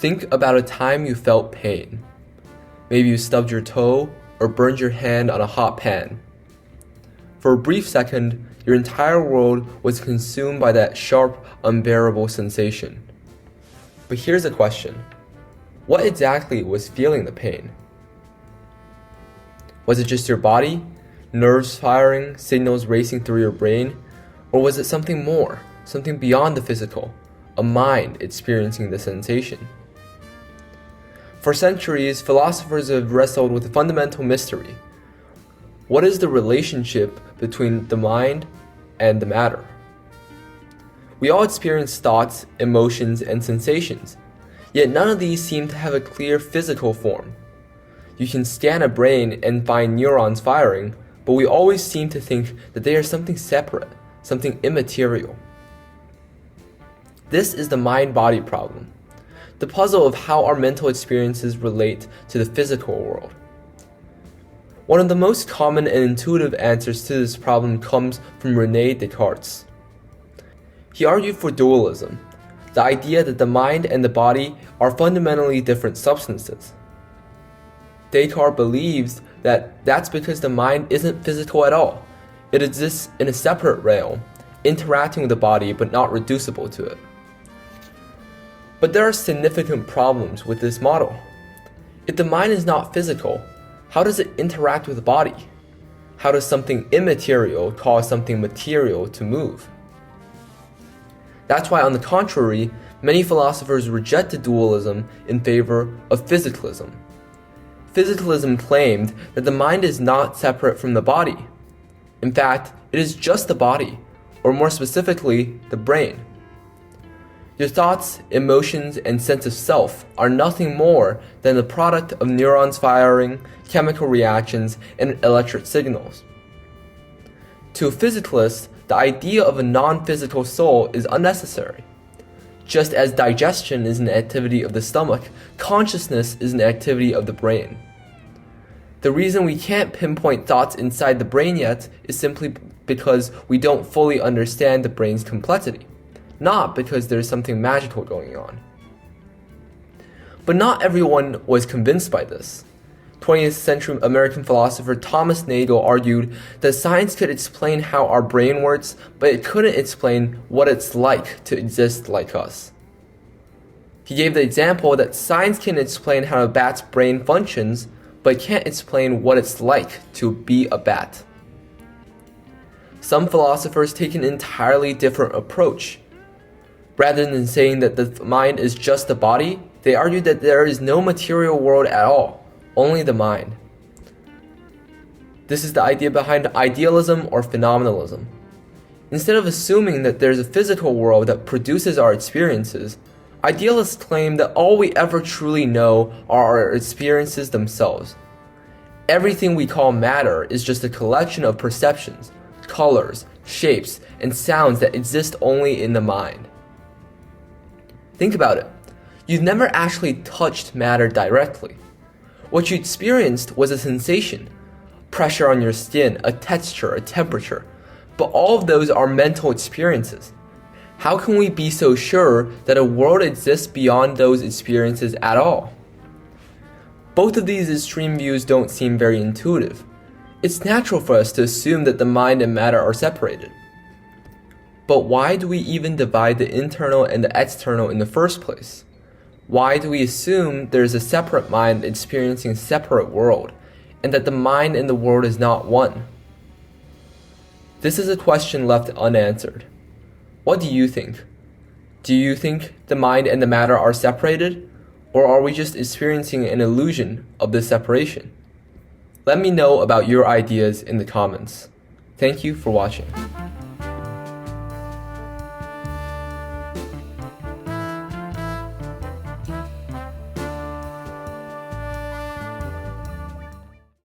Think about a time you felt pain. Maybe you stubbed your toe or burned your hand on a hot pan. For a brief second, your entire world was consumed by that sharp, unbearable sensation. But here's the question. What exactly was feeling the pain? Was it just your body, nerves firing, signals racing through your brain? Or was it something more, something beyond the physical, a mind experiencing the sensation? For centuries, philosophers have wrestled with a fundamental mystery. What is the relationship between the mind and the matter? We all experience thoughts, emotions, and sensations, yet none of these seem to have a clear physical form. You can scan a brain and find neurons firing, but we always seem to think that they are something separate, something immaterial. This is the mind-body problem, the puzzle of how our mental experiences relate to the physical world. One of the most common and intuitive answers to this problem comes from René Descartes. He argued for dualism, the idea that the mind and the body are fundamentally different substances. Descartes believes that that's because the mind isn't physical at all. It exists in a separate realm, interacting with the body but not reducible to it. But there are significant problems with this model. If the mind is not physical, how does it interact with the body? How does something immaterial cause something material to move? That's why, on the contrary, many philosophers rejected dualism in favor of physicalism. Physicalism claimed that the mind is not separate from the body. In fact, it is just the body, or more specifically, the brain. Your thoughts, emotions, and sense of self are nothing more than the product of neurons firing, chemical reactions, and electric signals. To a physicalist, the idea of a non-physical soul is unnecessary. Just as digestion is an activity of the stomach, consciousness is an activity of the brain. The reason we can't pinpoint thoughts inside the brain yet is simply because we don't fully understand the brain's complexity, not because there's something magical going on. But not everyone was convinced by this. 20th century American philosopher Thomas Nagel argued that science could explain how our brain works, but it couldn't explain what it's like to exist like us. He gave the example that science can explain how a bat's brain functions, but can't explain what it's like to be a bat. Some philosophers take an entirely different approach. Rather than saying that the mind is just the body, they argue that there is no material world at all, only the mind. This is the idea behind idealism or phenomenalism. Instead of assuming that there's a physical world that produces our experiences, idealists claim that all we ever truly know are our experiences themselves. Everything we call matter is just a collection of perceptions, colors, shapes, and sounds that exist only in the mind. Think about it. You've never actually touched matter directly. What you experienced was a sensation, pressure on your skin, a texture, a temperature, but all of those are mental experiences. How can we be so sure that a world exists beyond those experiences at all? Both of these extreme views don't seem very intuitive. It's natural for us to assume that the mind and matter are separated. But why do we even divide the internal and the external in the first place? Why do we assume there's a separate mind experiencing a separate world, and that the mind and the world is not one? This is a question left unanswered. What do you think? Do you think the mind and the matter are separated, or are we just experiencing an illusion of this separation? Let me know about your ideas in the comments. Thank you for watching.